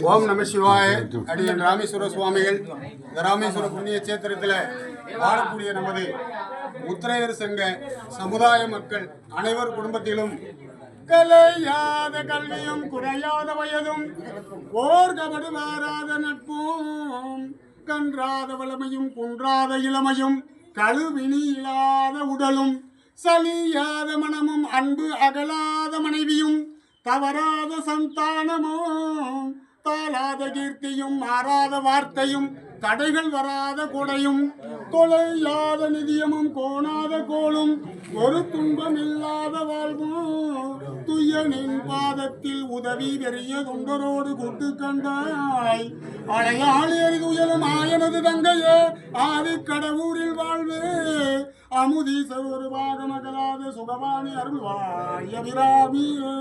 ஓம் நம சிவாய. அடியன் ராமேஸ்வர சுவாமிகள் ராமேஸ்வர புண்ணிய சேத்திரத்தில் வாழக்கூடிய நமது முத்திரையர் சங்க சமுதாய மக்கள் அனைவர் குடும்பத்திலும் கலையாத கல்வியும் குறையாத வயதும் ஓர் கபடு மாறாத நட்பும் கன்றாத வளமையும் குன்றாத இளமையும் கழுவினி இல்லாத உடலும் சலியாத மனமும் அன்பு அகலாத மனைவியும் தவறாத சந்தானமும் தாளாத கீர்த்தியும் மாறாத வார்த்தையும் தடைகள் வராத கொடையும் தொலையாத நிதியமும் கோணாத கோளும் ஒரு துன்பம் இல்லாத வாழ்வும் துயனின் பாதத்தில் உதவி பெரிய தொண்டரோடு கொட்டு கண்டாய் அடையாளி அறிதுயலும் ஆயனது தங்கையே ஆதி கடவுரில் வாழ்வு அமுதீச ஒரு பாகமகலாத சுகவாணி அருள்வாய் அபிராமியே.